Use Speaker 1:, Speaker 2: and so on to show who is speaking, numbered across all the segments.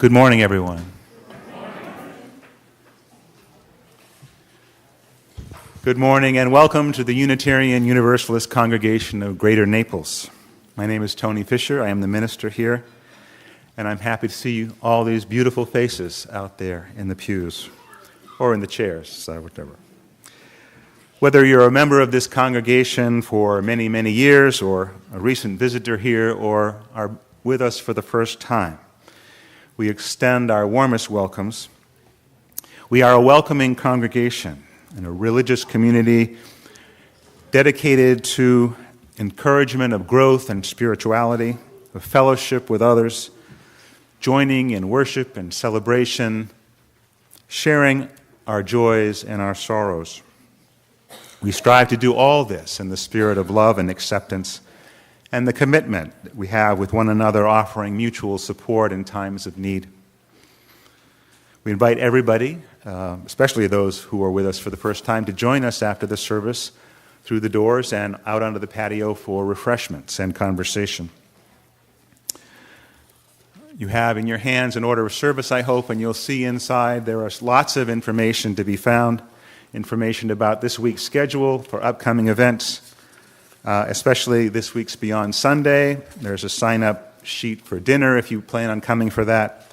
Speaker 1: Good morning, everyone. Good morning and welcome to the Unitarian Universalist Congregation of Greater Naples. My name is Tony Fisher. I am the minister here, and I'm happy to see all these beautiful faces out there in the pews or in the chairs, whatever. Whether you're a member of this congregation for many, many years or a recent visitor here or are with us for the first time, we extend our warmest welcomes. We are a welcoming congregation and a religious community dedicated to encouragement of growth and spirituality, of fellowship with others, joining in worship and celebration, sharing our joys and our sorrows. We strive to do all this in the spirit of love and acceptance and the commitment that we have with one another, offering mutual support in times of need. We invite everybody, especially those who are with us for the first time, to join us after the service through the doors and out onto the patio for refreshments and conversation. You have in your hands an order of service, I hope, and you'll see inside there is lots of information to be found, information about this week's schedule for upcoming events, especially this week's Beyond Sunday. There's a sign-up sheet for dinner if you plan on coming for that.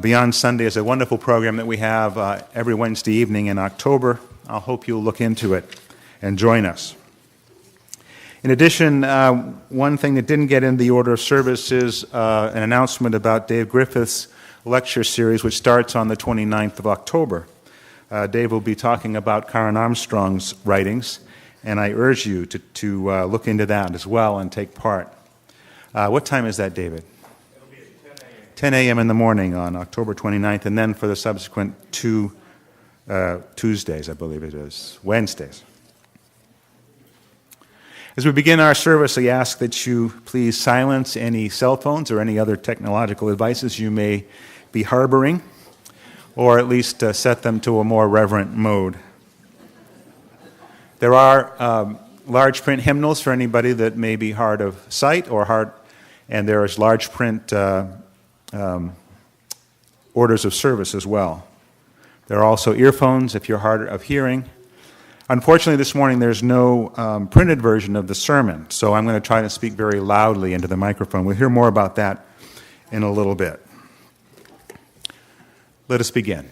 Speaker 1: Beyond Sunday is a wonderful program that we have every Wednesday evening in October. I hope you'll look into it and join us. In addition, one thing that didn't get in the order of service is an announcement about Dave Griffith's lecture series, which starts on the 29th of October. Dave will be talking about Karen Armstrong's writings, and I urge you to look into that as well and take part. What time is that, David? 10 a.m. in the morning on October 29th, and then for the subsequent two Tuesdays, I believe it is, Wednesdays. As we begin our service, I ask that you please silence any cell phones or any other technological devices you may be harboring, or at least set them to a more reverent mode. There are large print hymnals for anybody that may be hard of sight or hard, and there is large print orders of service as well. There are also earphones if you're hard of hearing. Unfortunately, this morning there's no printed version of the sermon, so I'm going to try to speak very loudly into the microphone. We'll hear more about that in a little bit. Let us begin.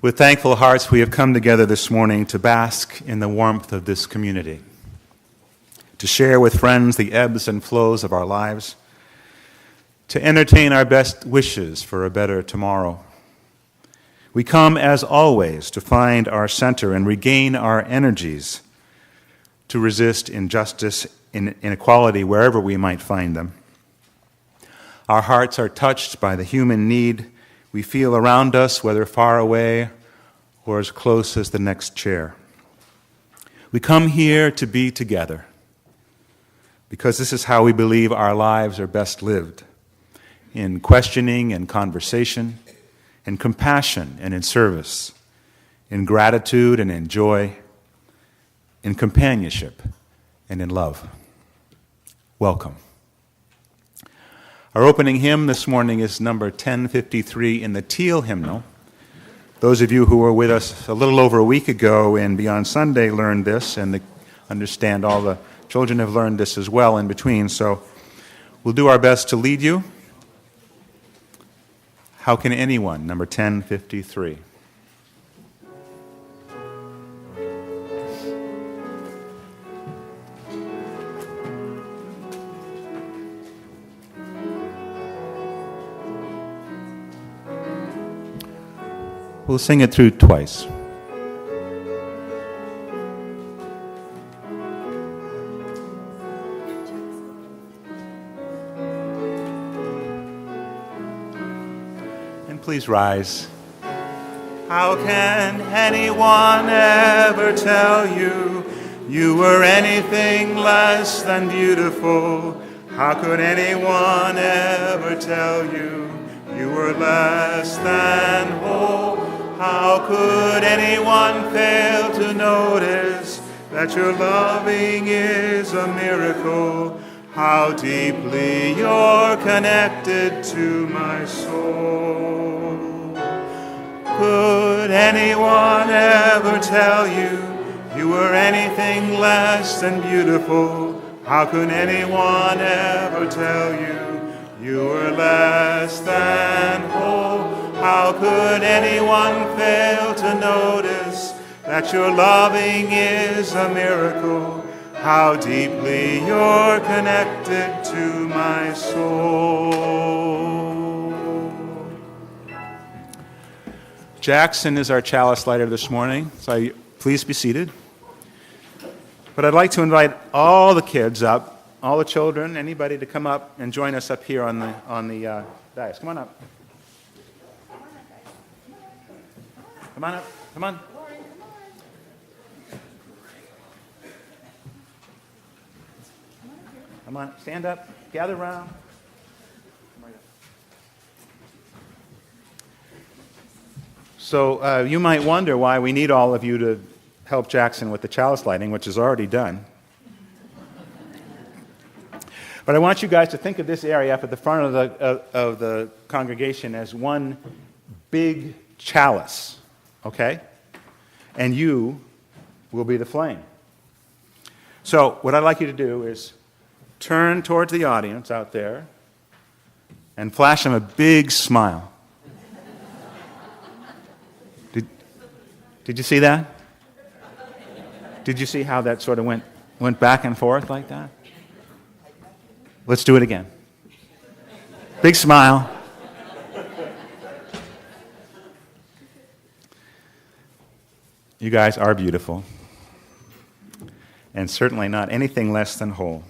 Speaker 1: With thankful hearts, we have come together this morning to bask in the warmth of this community, to share with friends the ebbs and flows of our lives, to entertain our best wishes for a better tomorrow. We come, as always, to find our center and regain our energies to resist injustice and inequality wherever we might find them. Our hearts are touched by the human need we feel around us, whether far away or as close as the next chair. We come here to be together because this is how we believe our lives are best lived, in questioning and conversation, in compassion and in service, in gratitude and in joy, in companionship and in love. Welcome. Our opening hymn this morning is number 1053 in the Teal hymnal. Those of you who were with us a little over a week ago in Beyond Sunday learned this, and understand all the children have learned this as well in between, so we'll do our best to lead you. How Can Anyone, number 1053. We'll sing it through twice. And please rise. How can anyone ever tell you you were anything less than beautiful? How could anyone ever tell you you were less than whole? How could anyone fail to notice that your loving is a miracle? How deeply you're connected to my soul. Could anyone ever tell you you were anything less than beautiful? How could anyone ever tell you you were less than whole? How could anyone fail to notice that your loving is a miracle? How deeply you're connected to my soul. Jackson is our chalice lighter this morning, so please be seated. But I'd like to invite all the kids up, all the children, anybody to come up and join us up here on the dais. Come on up. Come on up. Come on. Come on. Stand up. Gather around. So you might wonder why we need all of you to help Jackson with the chalice lighting, which is already done. But I want you guys to think of this area up at the front of the congregation as one big chalice. Okay? And you will be the flame. So what I'd like you to do is turn towards the audience out there and flash them a big smile. Did you see that? Did you see how that sort of went back and forth like that? Let's do it again. Big smile. You guys are beautiful, and certainly not anything less than whole.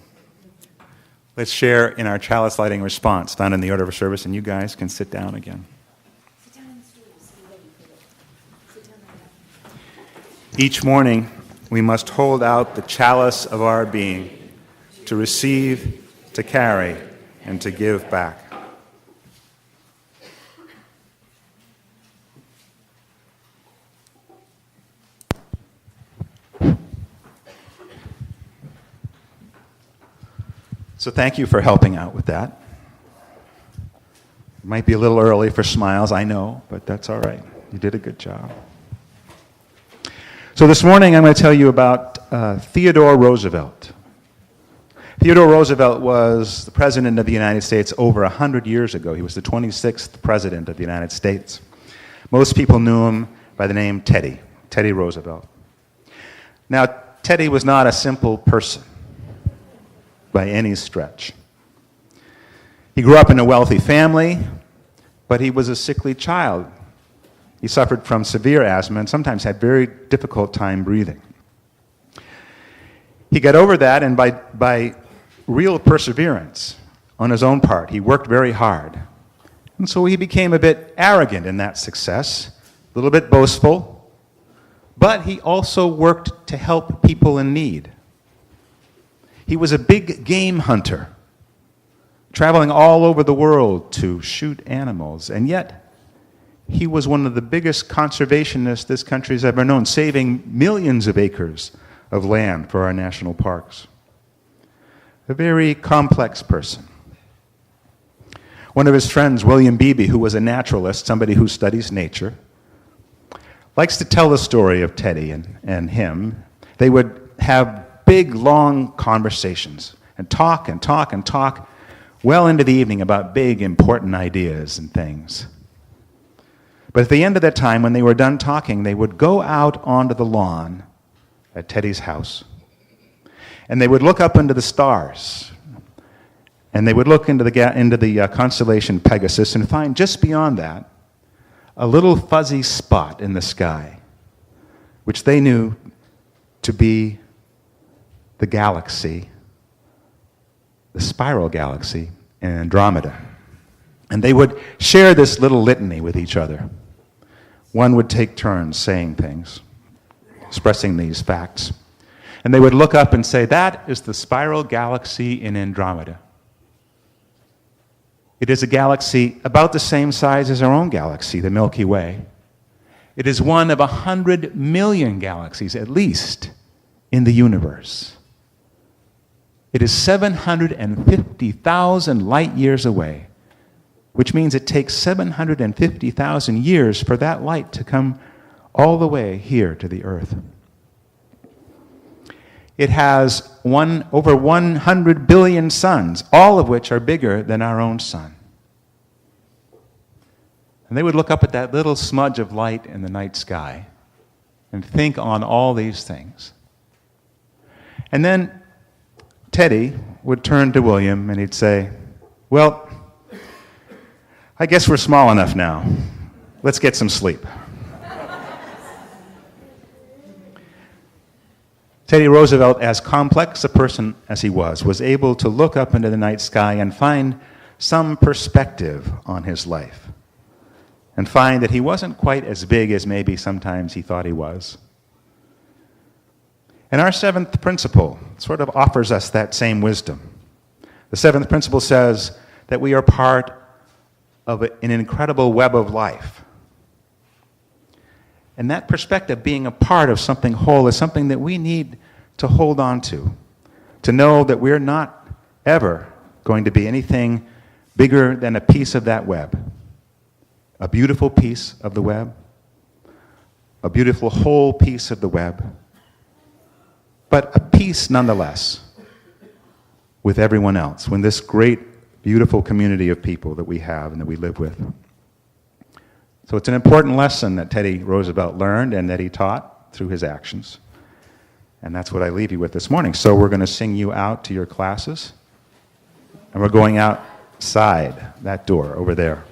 Speaker 1: Let's share in our chalice lighting response found in the order of service, and you guys can sit down again. Each morning, we must hold out the chalice of our being to receive, to carry, and to give back. So thank you for helping out with that. It might be a little early for smiles, I know, but that's all right. You did a good job. So this morning I'm going to tell you about Theodore Roosevelt. Theodore Roosevelt was the President of the United States over 100 years ago. He was the 26th President of the United States. Most people knew him by the name Teddy Roosevelt. Now, Teddy was not a simple person by any stretch. He grew up in a wealthy family, but he was a sickly child. He suffered from severe asthma and sometimes had very difficult time breathing. He got over that, and by real perseverance on his own part, he worked very hard. And so he became a bit arrogant in that success, a little bit boastful, but he also worked to help people in need. He was a big game hunter, traveling all over the world to shoot animals, and yet he was one of the biggest conservationists this country's ever known, saving millions of acres of land for our national parks. A very complex person. One of his friends, William Beebe, who was a naturalist, somebody who studies nature, likes to tell the story of Teddy and him. They would have big, long conversations and talk well into the evening about big, important ideas and things. But at the end of that time, when they were done talking, they would go out onto the lawn at Teddy's house, and they would look up into the stars, and they would look into the constellation Pegasus and find just beyond that a little fuzzy spot in the sky, which they knew to be the galaxy, the spiral galaxy in Andromeda. And they would share this little litany with each other. One would take turns saying things, expressing these facts. And they would look up and say, that is the spiral galaxy in Andromeda. It is a galaxy about the same size as our own galaxy, the Milky Way. It is one of 100 million galaxies, at least, in the universe. It is 750,000 light years away, which means it takes 750,000 years for that light to come all the way here to the Earth. It has over 100 billion suns, all of which are bigger than our own sun. And they would look up at that little smudge of light in the night sky and think on all these things. And then Teddy would turn to William and he'd say, well, I guess we're small enough now. Let's get some sleep. Teddy Roosevelt, as complex a person as he was able to look up into the night sky and find some perspective on his life and find that he wasn't quite as big as maybe sometimes he thought he was. And our seventh principle sort of offers us that same wisdom. The seventh principle says that we are part of an incredible web of life. And that perspective, being a part of something whole, is something that we need to hold on to know that we're not ever going to be anything bigger than a piece of that web, a beautiful piece of the web, a beautiful whole piece of the web, but a piece nonetheless with everyone else, with this great, beautiful community of people that we have and that we live with. So it's an important lesson that Teddy Roosevelt learned and that he taught through his actions. And that's what I leave you with this morning. So we're going to sing you out to your classes. And we're going outside that door over there.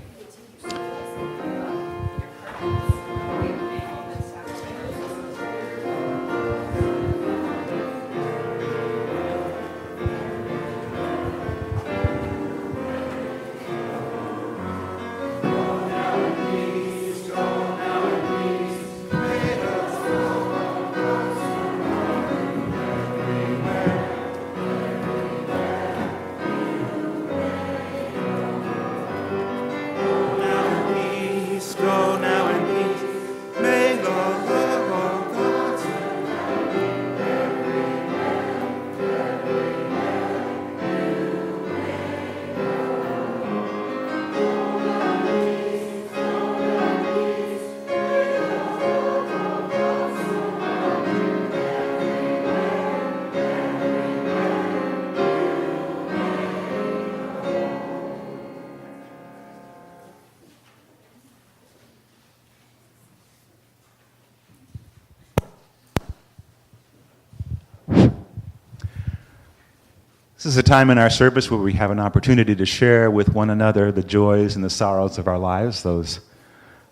Speaker 1: This is a time in our service where we have an opportunity to share with one another the joys and the sorrows of our lives, those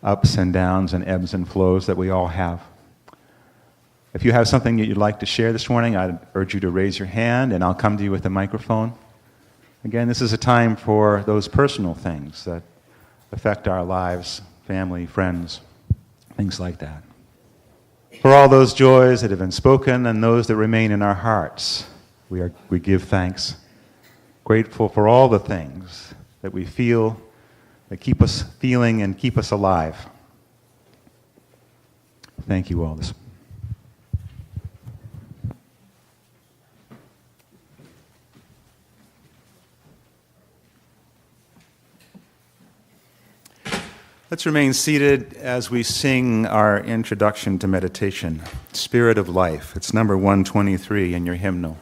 Speaker 1: ups and downs and ebbs and flows that we all have. If you have something that you'd like to share this morning, I'd urge you to raise your hand and I'll come to you with a microphone. Again, this is a time for those personal things that affect our lives, family, friends, things like that. For all those joys that have been spoken and those that remain in our hearts, we give thanks. Grateful for all the things that we feel, that keep us feeling and keep us alive. Thank you all. Let's remain seated as we sing our introduction to meditation, Spirit of Life. It's number 123 in your hymnal.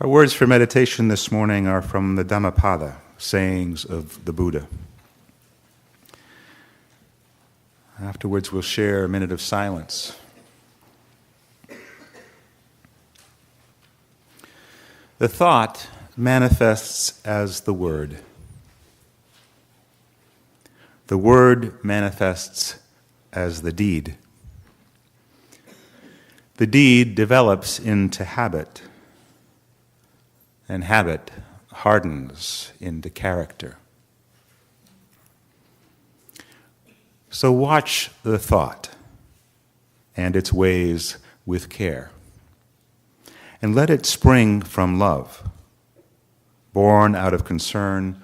Speaker 1: Our words for meditation this morning are from the Dhammapada, sayings of the Buddha. Afterwards, we'll share a minute of silence. The thought manifests as the word. The word manifests as the deed. The deed develops into habit, and habit hardens into character. So watch the thought and its ways with care, and let it spring from love, born out of concern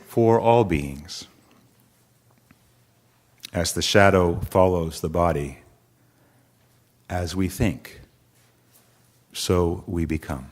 Speaker 1: for all beings. As the shadow follows the body, as we think, so we become.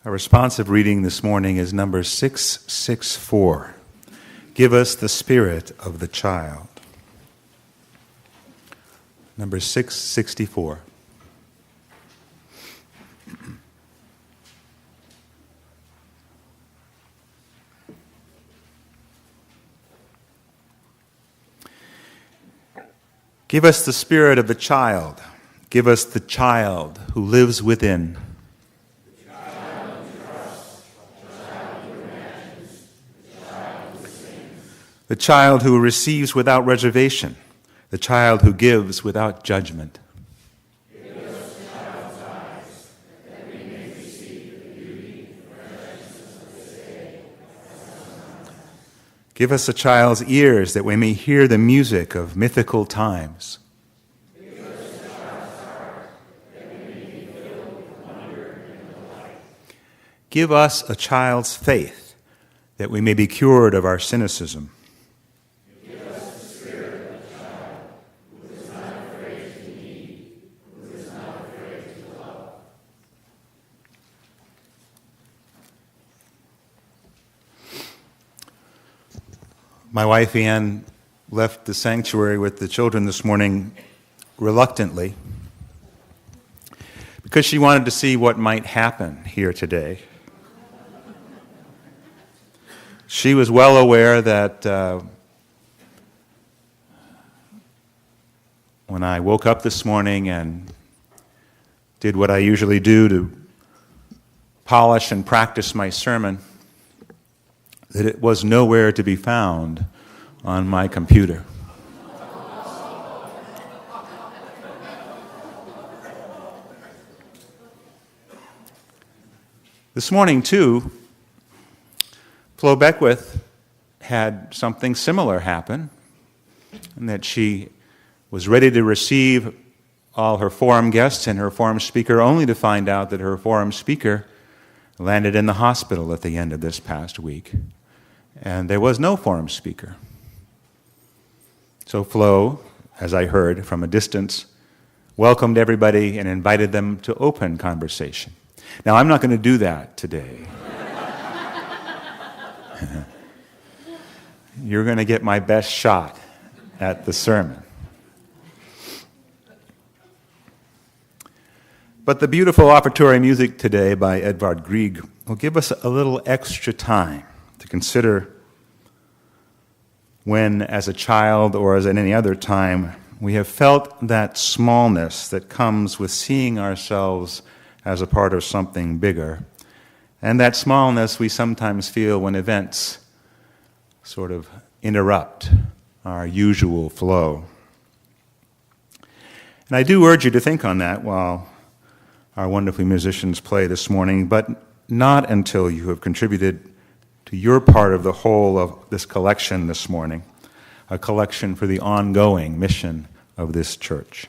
Speaker 1: Our responsive reading this morning is number 664. Give us the spirit of the child. Number 664. Give us the spirit of the child. Give us the child who lives within.
Speaker 2: The child who trusts, the child who imagines, the child who sings.
Speaker 1: The child who receives without reservation. The child who gives without judgment.
Speaker 2: Give us the child's eyes, that we may receive the beauty and freshness of this day.
Speaker 1: Give us a child's ears that we may hear the music of mythical times.
Speaker 2: Give us a child's heart, that we may be filled with wonder and delight.
Speaker 1: Give us a child's faith that we may be cured of our cynicism.
Speaker 2: Give us the spirit of a child, who is not afraid to need, who is not afraid to love.
Speaker 1: My wife Ann left the sanctuary with the children this morning reluctantly because she wanted to see what might happen here today. She was well aware that when I woke up this morning and did what I usually do to polish and practice my sermon, that it was nowhere to be found on my computer. This morning, too, Flo Beckwith had something similar happen, and that she was ready to receive all her forum guests and her forum speaker, only to find out that her forum speaker landed in the hospital at the end of this past week. And there was no forum speaker. So Flo, as I heard from a distance, welcomed everybody and invited them to open conversation. Now, I'm not going to do that today. You're going to get my best shot at the sermon. But the beautiful offertory music today by Edvard Grieg will give us a little extra time to consider when, as a child or as at any other time, we have felt that smallness that comes with seeing ourselves as a part of something bigger, and that smallness we sometimes feel when events sort of interrupt our usual flow. And I do urge you to think on that while our wonderful musicians play this morning, but not until you have contributed to your part of the whole of this collection this morning, a collection for the ongoing mission of this church.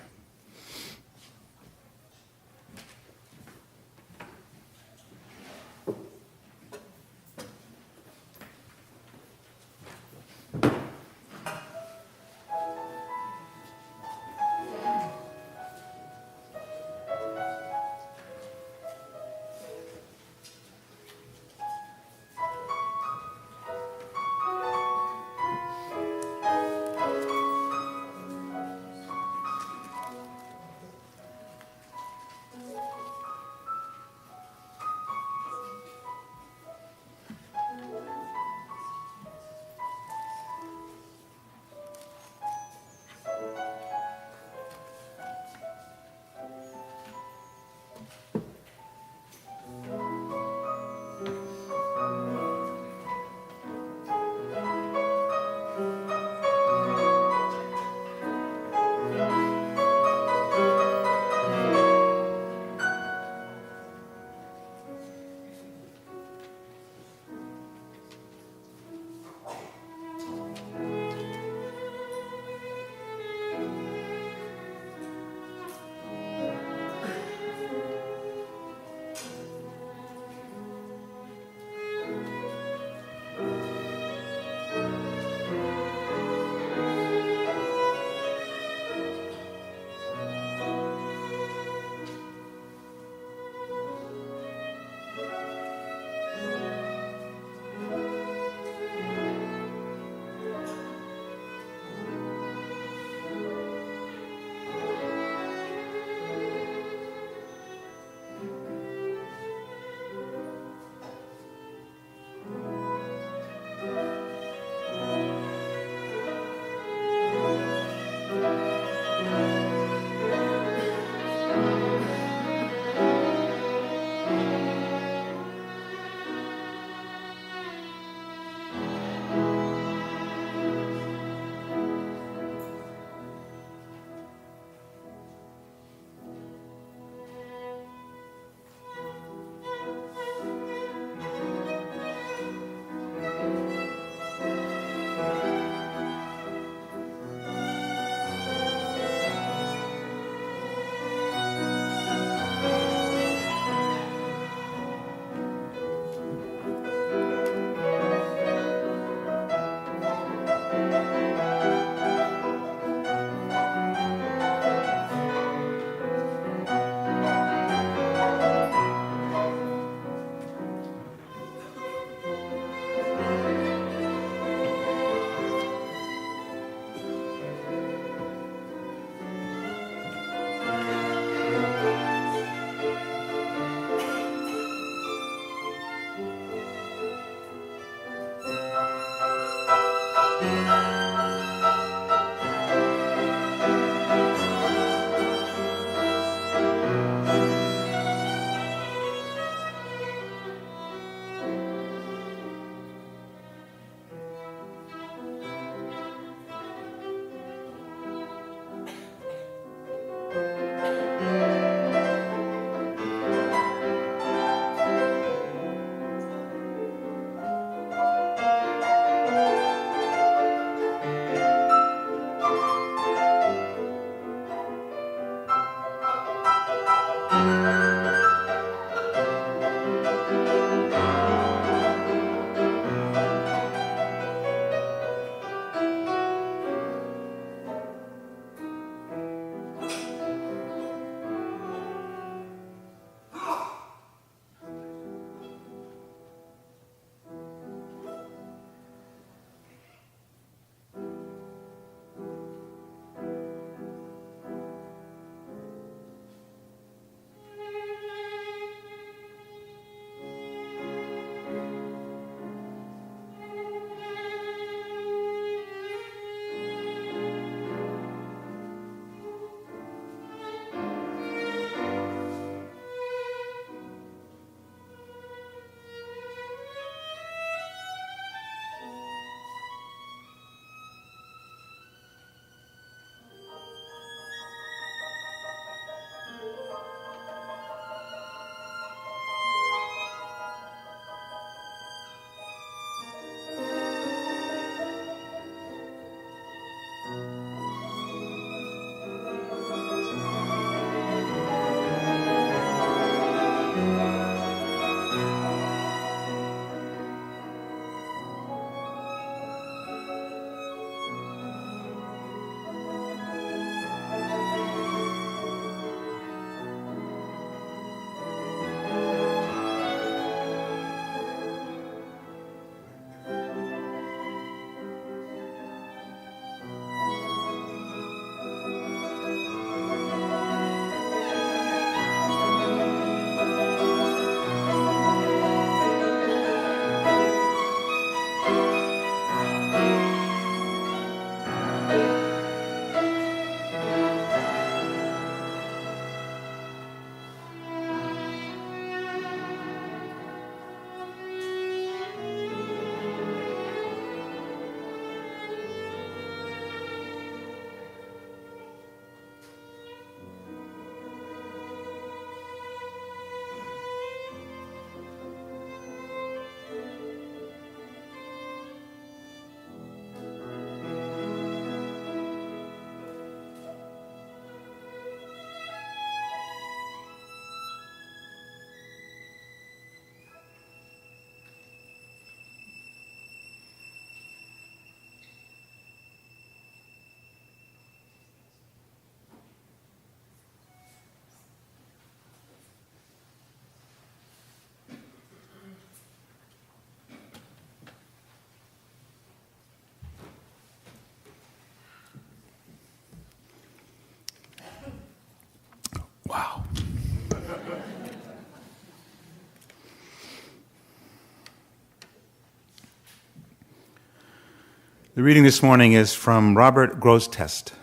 Speaker 1: The reading this morning is from Robert Grosseteste,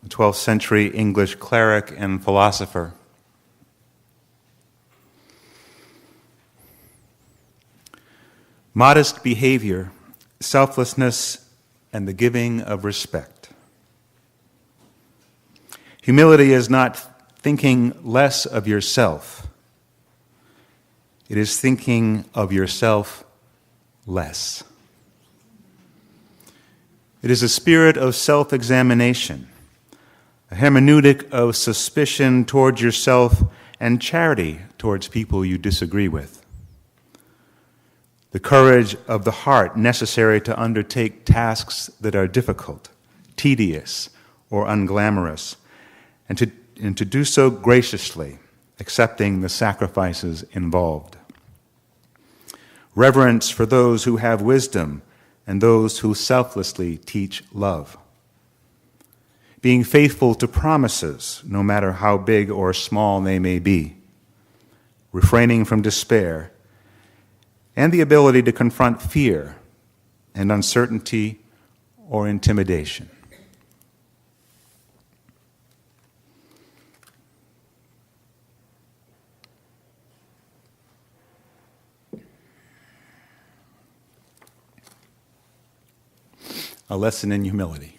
Speaker 1: a 12th century English cleric and philosopher. Modest behavior, selflessness, and the giving of respect. Humility is not thinking less of yourself. It is thinking of yourself less. It is a spirit of self-examination, a hermeneutic of suspicion towards yourself and charity towards people you disagree with. The courage of the heart necessary to undertake tasks that are difficult, tedious, or unglamorous, and to do so graciously, accepting the sacrifices involved. Reverence for those who have wisdom and those who selflessly teach love. Being faithful to promises, no matter how big or small they may be. Refraining from despair, and the ability to confront fear and uncertainty or intimidation. A lesson in humility.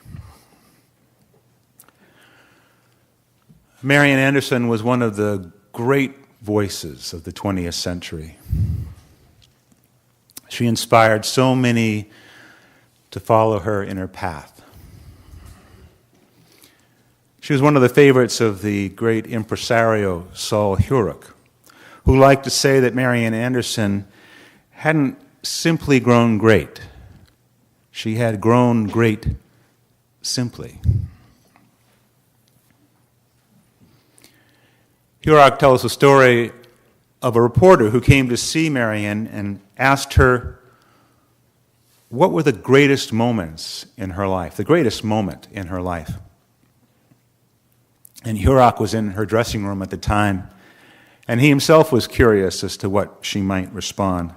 Speaker 1: Marian Anderson was one of the great voices of the 20th century. She inspired so many to follow her in her path. She was one of the favorites of the great impresario Saul Hurok, who liked to say that Marian Anderson hadn't simply grown great. She had grown great simply. Hurok tells the story of a reporter who came to see Marian and asked her what were the greatest moments in her life, the greatest moment in her life. And Hurok was in her dressing room at the time, and he himself was curious as to what she might respond.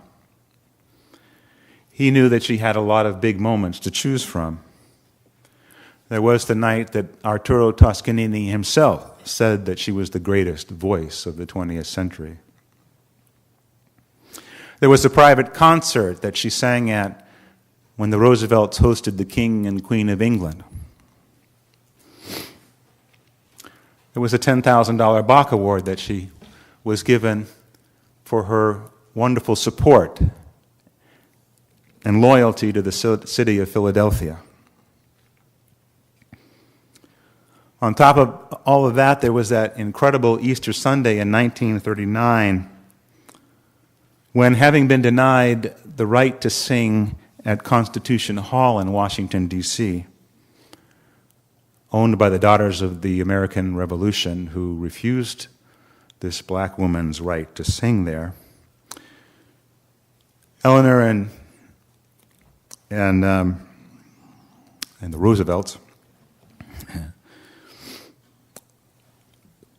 Speaker 1: He knew that she had a lot of big moments to choose from. There was the night that Arturo Toscanini himself said that she was the greatest voice of the 20th century. There was a private concert that she sang at when the Roosevelts hosted the King and Queen of England. There was a $10,000 Bach Award that she was given for her wonderful support and loyalty to the city of Philadelphia. On top of all of that, there was that incredible Easter Sunday in 1939 when, having been denied the right to sing at Constitution Hall in Washington, D.C., owned by the Daughters of the American Revolution, who refused this black woman's right to sing there, Eleanor and the Roosevelts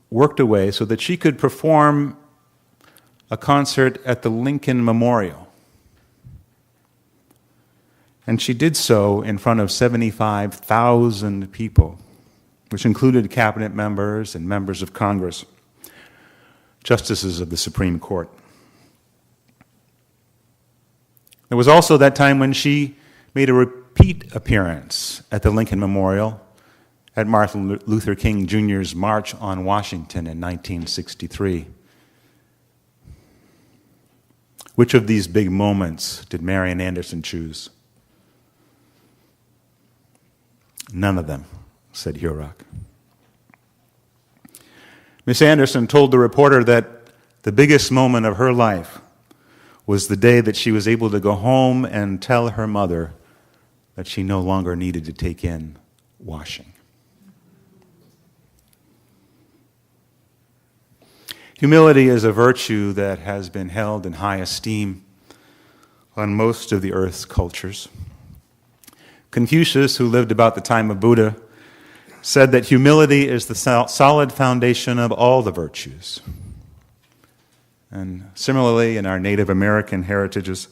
Speaker 1: worked away so that she could perform a concert at the Lincoln Memorial. And she did so in front of 75,000 people, which included cabinet members and members of Congress, justices of the Supreme Court. There was also that time when she made a repeat appearance at the Lincoln Memorial at Martin Luther King Jr.'s March on Washington in 1963. Which of these big moments did Marian Anderson choose? None of them, said Hurok. Miss Anderson told the reporter that the biggest moment of her life was the day that she was able to go home and tell her mother that she no longer needed to take in washing. Humility is a virtue that has been held in high esteem on most of the earth's cultures. Confucius, who lived about the time of Buddha, said that humility is the solid foundation of all the virtues. And similarly, in our Native American heritages,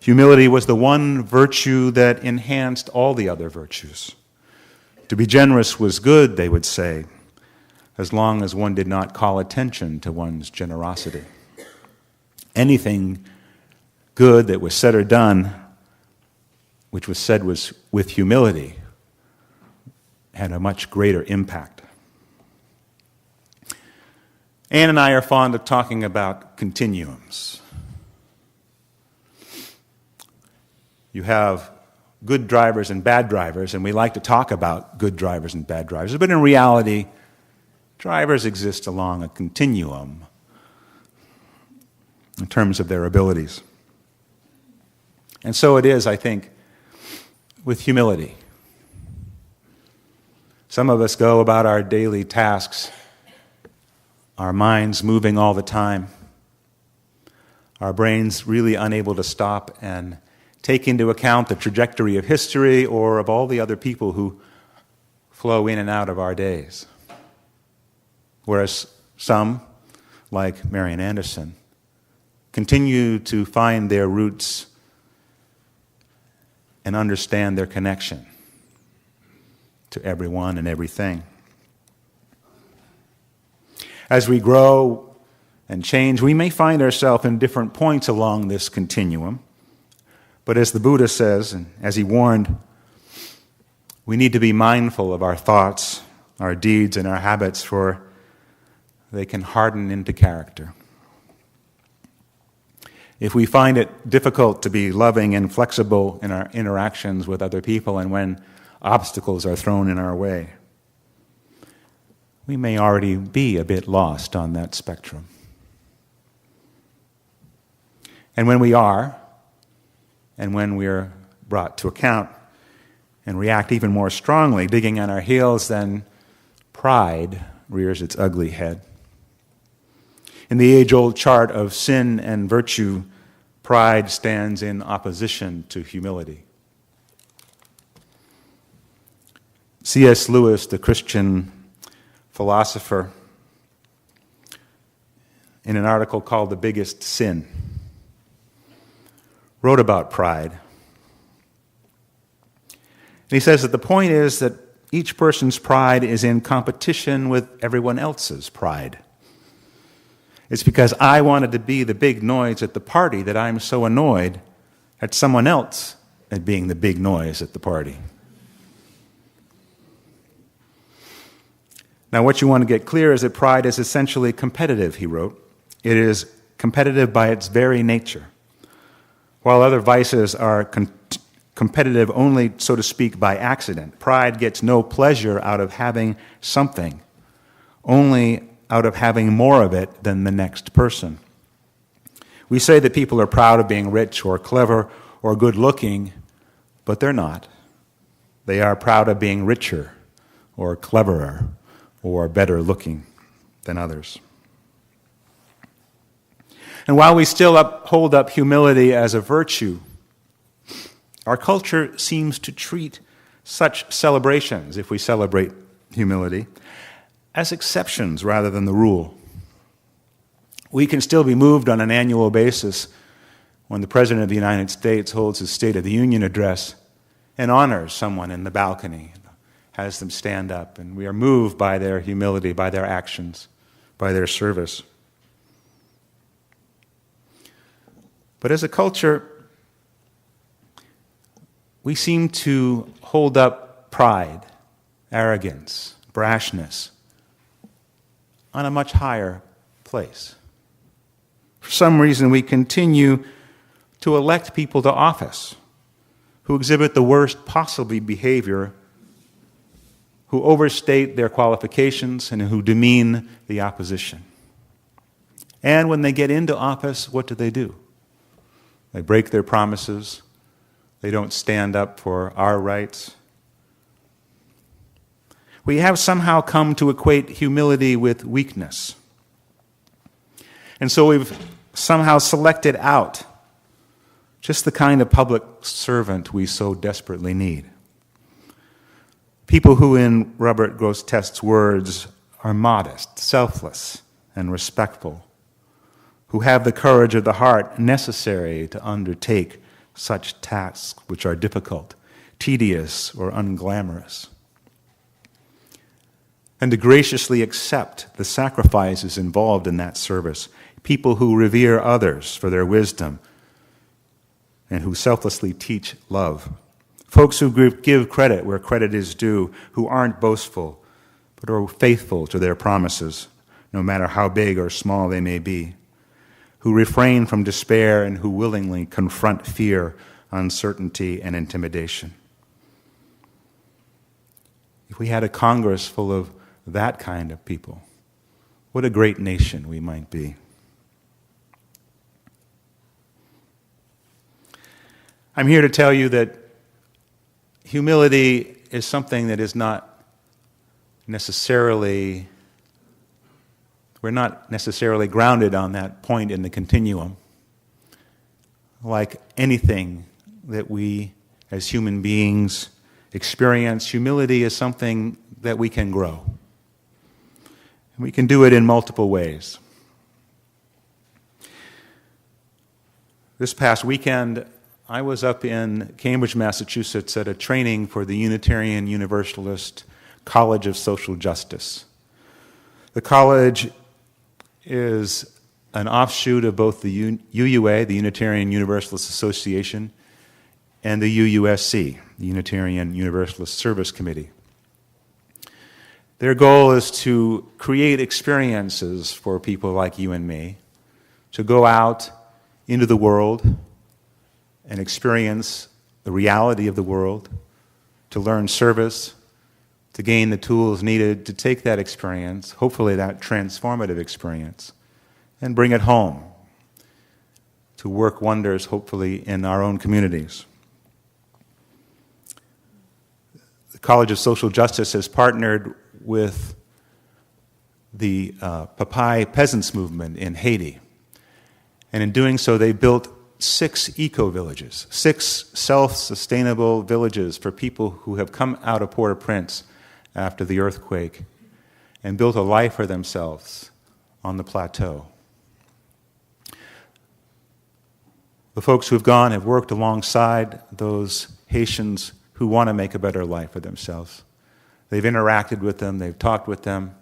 Speaker 1: Humility was the one virtue that enhanced all the other virtues. To be generous was good, they would say, as long as one did not call attention to one's generosity. Anything good that was said or done, which was said was with humility, had a much greater impact. Anne and I are fond of talking about continuums. You have good drivers and bad drivers, and we like to talk about good drivers and bad drivers, but in reality, drivers exist along a continuum in terms of their abilities. And so it is, I think, with humility. Some of us go about our daily tasks, our minds moving all the time, our brains really unable to stop and take into account the trajectory of history or of all the other people who flow in and out of our days. Whereas some, like Marian Anderson, continue to find their roots and understand their connection to everyone and everything. As we grow and change, we may find ourselves in different points along this continuum. But as the Buddha says, and as he warned, we need to be mindful of our thoughts, our deeds, and our habits, for they can harden into character. If we find it difficult to be loving and flexible in our interactions with other people and when obstacles are thrown in our way, we may already be a bit lost on that spectrum. And when we are, and when we're brought to account and react even more strongly, digging on our heels, then pride rears its ugly head. In the age-old chart of sin and virtue, pride stands in opposition to humility. C.S. Lewis, the Christian philosopher, in an article called The Biggest Sin, wrote about pride. And he says that the point is that each person's pride is in competition with everyone else's pride. It's because I wanted to be the big noise at the party that I'm so annoyed at someone else at being the big noise at the party. Now, what you want to get clear is that pride is essentially competitive, he wrote. It is competitive by its very nature. While other vices are competitive only, so to speak, by accident, pride gets no pleasure out of having something, only out of having more of it than the next person. We say that people are proud of being rich or clever or good-looking, but they're not. They are proud of being richer or cleverer or better-looking than others. And while we still hold up humility as a virtue, our culture seems to treat such celebrations, if we celebrate humility, as exceptions rather than the rule. We can still be moved on an annual basis when the President of the United States holds his State of the Union address and honors someone in the balcony, has them stand up, and we are moved by their humility, by their actions, by their service. But as a culture, we seem to hold up pride, arrogance, brashness on a much higher place. For some reason, we continue to elect people to office who exhibit the worst possible behavior, who overstate their qualifications, and who demean the opposition. And when they get into office, what do? They break their promises. They don't stand up for our rights. We have somehow come to equate humility with weakness. And so we've somehow selected out just the kind of public servant we so desperately need. People who, in Robert Grosseteste's words, are modest, selfless, and respectful, who have the courage of the heart necessary to undertake such tasks which are difficult, tedious, or unglamorous, and to graciously accept the sacrifices involved in that service. People who revere others for their wisdom and who selflessly teach love. Folks who give credit where credit is due, who aren't boastful, but are faithful to their promises, no matter how big or small they may be, who refrain from despair and who willingly confront fear, uncertainty, and intimidation. If we had a Congress full of that kind of people, what a great nation we might be. I'm here to tell you that humility is something that is not necessarily, we're not necessarily grounded on that point in the continuum. Like anything that we as human beings experience, humility is something that we can grow. And we can do it in multiple ways. This past weekend, I was up in Cambridge, Massachusetts at a training for the Unitarian Universalist College of Social Justice. The college is an offshoot of both the UUA, the Unitarian Universalist Association, and the UUSC, the Unitarian Universalist Service Committee. Their goal is to create experiences for people like you and me to go out into the world and experience the reality of the world, to learn service, to gain the tools needed to take that experience, hopefully that transformative experience, and bring it home to work wonders, hopefully, in our own communities. The College of Social Justice has partnered with the Papai Peasants Movement in Haiti. And in doing so, they built 6 eco-villages, 6 self-sustainable villages for people who have come out of Port-au-Prince after the earthquake and built a life for themselves on the plateau. The folks who have gone have worked alongside those Haitians who want to make a better life for themselves. They've interacted with them, they've talked with them,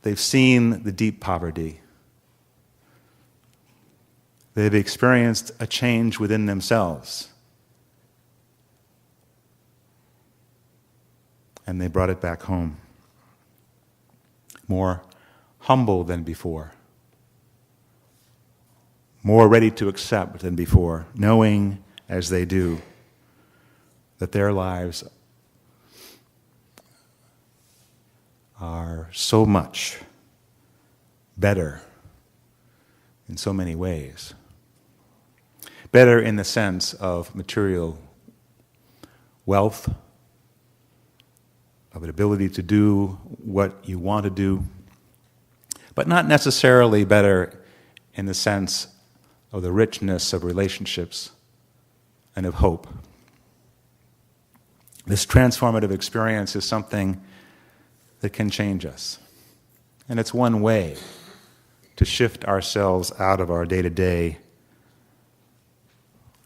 Speaker 1: they've seen the deep poverty. They've experienced a change within themselves. And they brought it back home. More humble than before. More ready to accept than before, knowing as they do that their lives are so much better in so many ways. Better in the sense of material wealth, of an ability to do what you want to do, but not necessarily better in the sense of the richness of relationships and of hope. This transformative experience is something that can change us. And it's one way to shift ourselves out of our day-to-day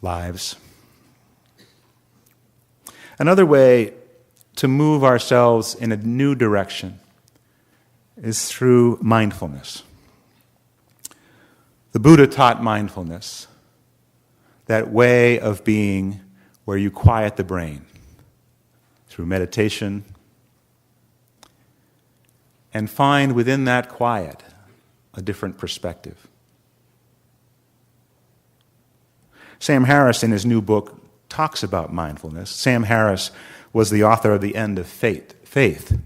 Speaker 1: lives. Another way to move ourselves in a new direction is through mindfulness. The Buddha taught mindfulness, that way of being where you quiet the brain through meditation and find within that quiet a different perspective. Sam Harris, in his new book, talks about mindfulness. Sam Harris was the author of The End of Faith.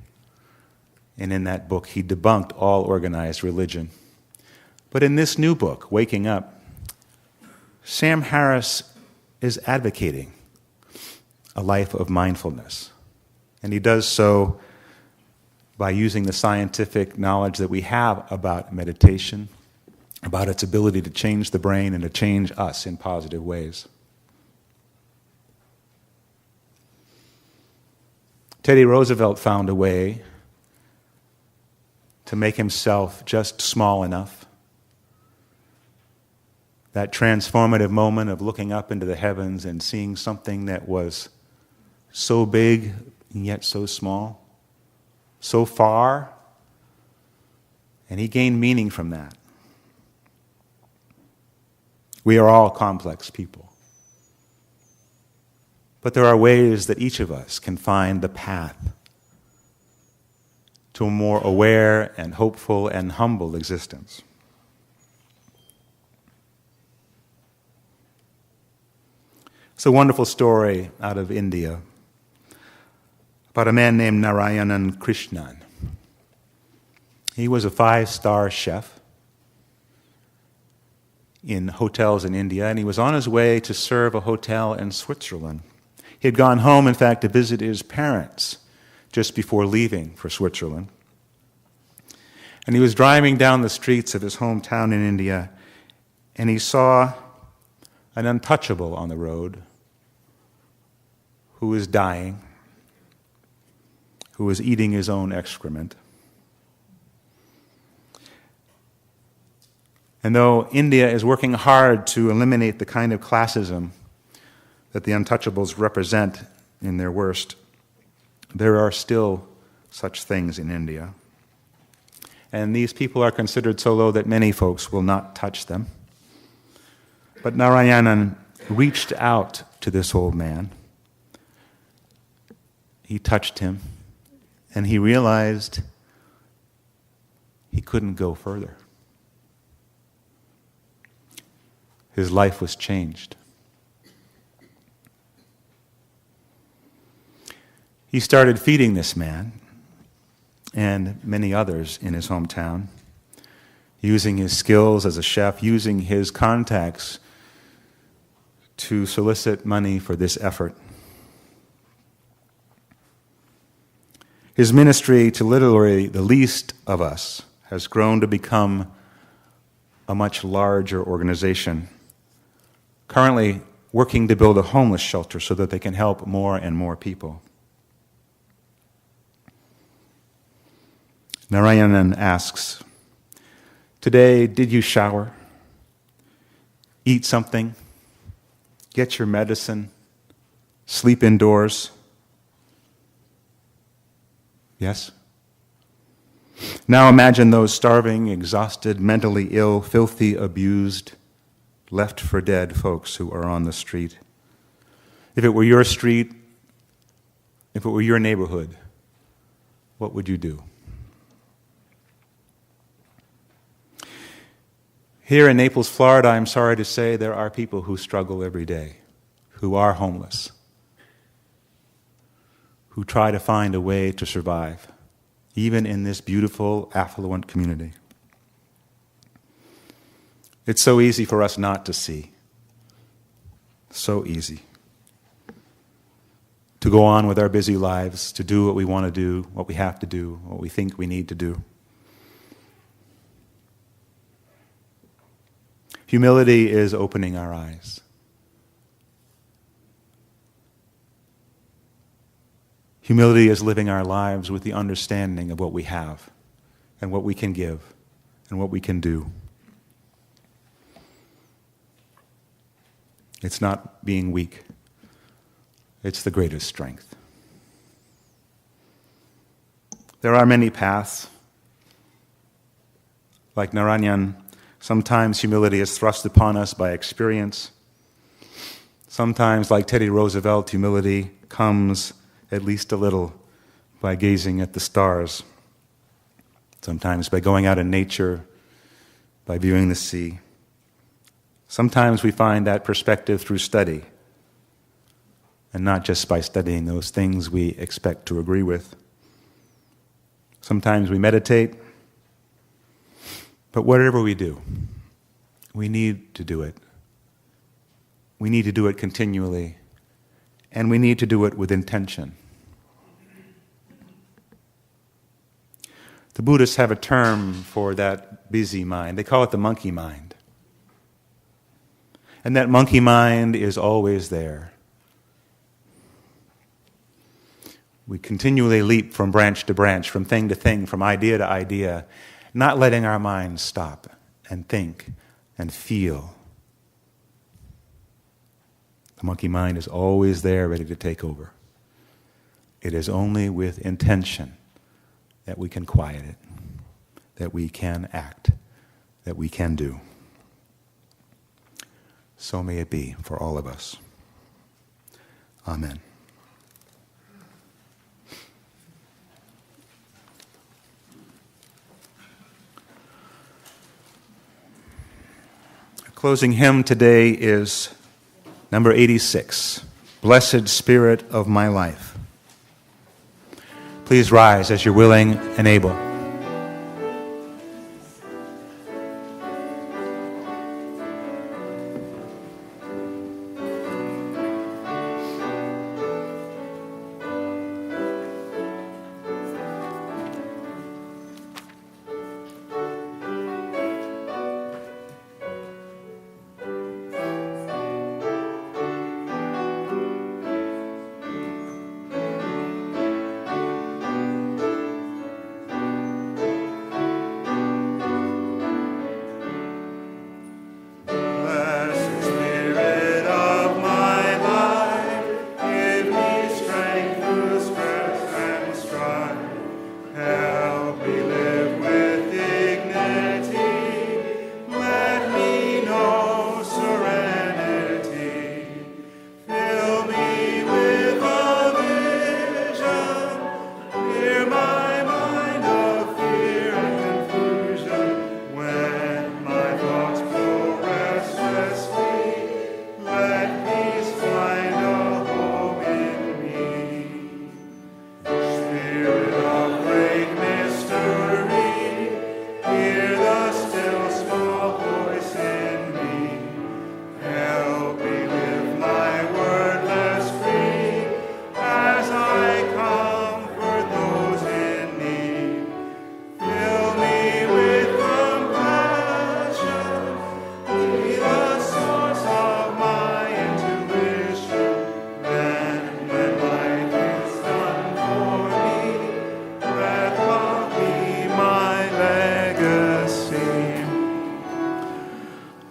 Speaker 1: And in that book, he debunked all organized religion. But in this new book, Waking Up, Sam Harris is advocating a life of mindfulness. And he does so by using the scientific knowledge that we have about meditation, about its ability to change the brain and to change us in positive ways. Teddy Roosevelt found a way to make himself just small enough That transformative moment of looking up into the heavens and seeing something that was so big and yet so small, so far, and he gained meaning from that. We are all complex people. But there are ways that each of us can find the path to a more aware and hopeful and humble existence. It's a wonderful story out of India about a man named Narayanan Krishnan. He was a 5-star chef in hotels in India, and he was on his way to serve a hotel in Switzerland. He had gone home, in fact, to visit his parents just before leaving for Switzerland. And he was driving down the streets of his hometown in India, and he saw an untouchable on the road who was dying, who was eating his own excrement. And though India is working hard to eliminate the kind of classism that the untouchables represent in their worst, there are still such things in India. And these people are considered so low that many folks will not touch them. But Narayanan reached out to this old man. He touched him, and he realized he couldn't go further. His life was changed. He started feeding this man and many others in his hometown, using his skills as a chef, using his contacts to solicit money for this effort. His ministry to literally the least of us has grown to become a much larger organization, currently working to build a homeless shelter so that they can help more and more people. Narayanan asks, "Today, did you shower, eat something, get your medicine, sleep indoors?" Yes? Now imagine those starving, exhausted, mentally ill, filthy, abused, left for dead folks who are on the street. If it were your street, if it were your neighborhood, what would you do? Here in Naples, Florida, I'm sorry to say there are people who struggle every day, who are homeless, who try to find a way to survive, even in this beautiful, affluent community. It's so easy for us not to see. So easy. To go on with our busy lives, to do what we want to do, what we have to do, what we think we need to do. Humility is opening our eyes. Humility is living our lives with the understanding of what we have and what we can give and what we can do. It's not being weak. It's the greatest strength. There are many paths. Like Narayanan, sometimes humility is thrust upon us by experience. Sometimes, like Teddy Roosevelt, humility comes at least a little by gazing at the stars. Sometimes by going out in nature, by viewing the sea. Sometimes we find that perspective through study, and not just by studying those things we expect to agree with. Sometimes we meditate, but whatever we do, we need to do it. We need to do it continually, and we need to do it with intention. The Buddhists have a term for that busy mind. They call it the monkey mind. And that monkey mind is always there. We continually leap from branch to branch, from thing to thing, from idea to idea, not letting our minds stop and think and feel The monkey mind is always there, ready to take over. It is only with intention that we can quiet it, that we can act, that we can do. So may it be for all of us. Amen. Our closing hymn today is number 86, Blessed Spirit of My Life. Please rise as you're willing and able.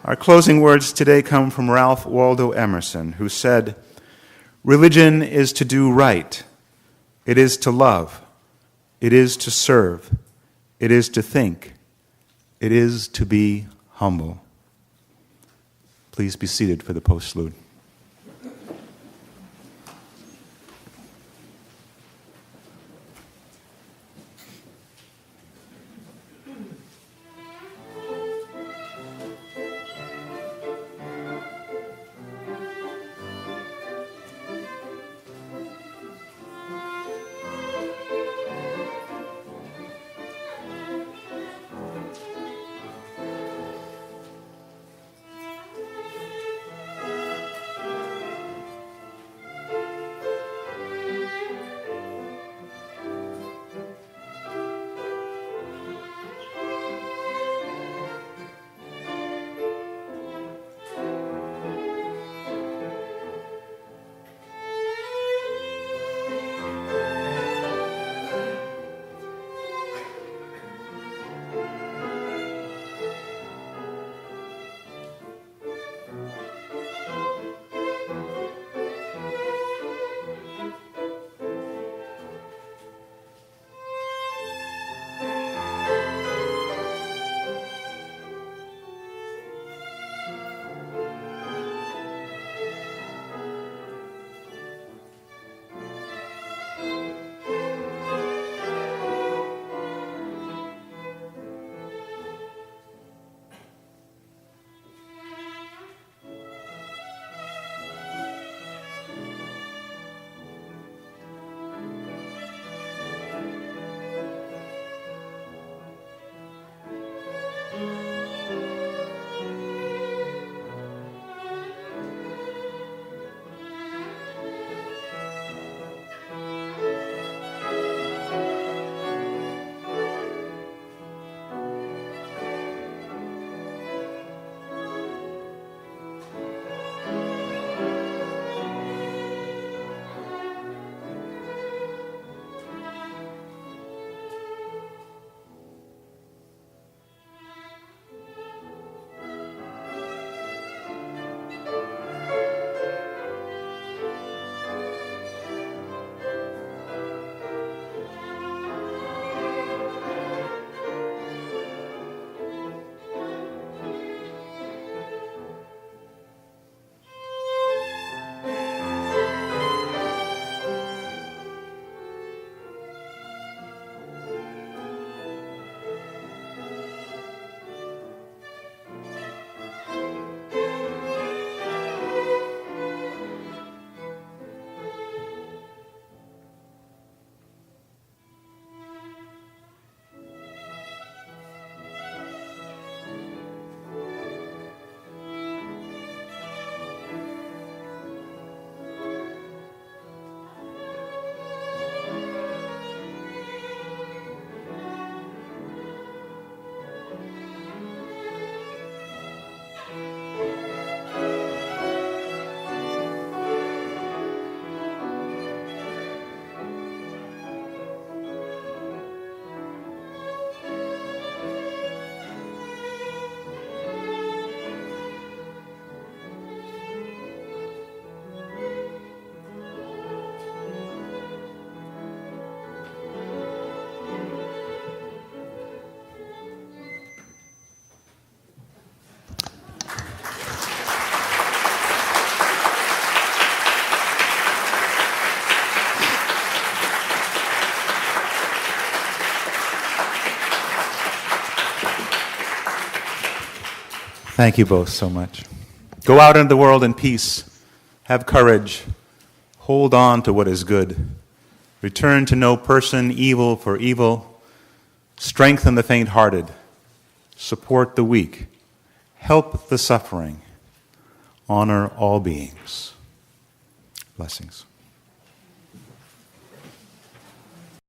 Speaker 1: Our closing words today come from Ralph Waldo Emerson, who said, "Religion is to do right. It is to love. It is to serve. It is to think. It is to be humble." Please be seated for the postlude. Thank you both so much. Go out into the world in peace. Have courage. Hold on to what is good. Return to no person evil for evil. Strengthen the faint-hearted. Support the weak. Help the suffering. Honor all beings. Blessings.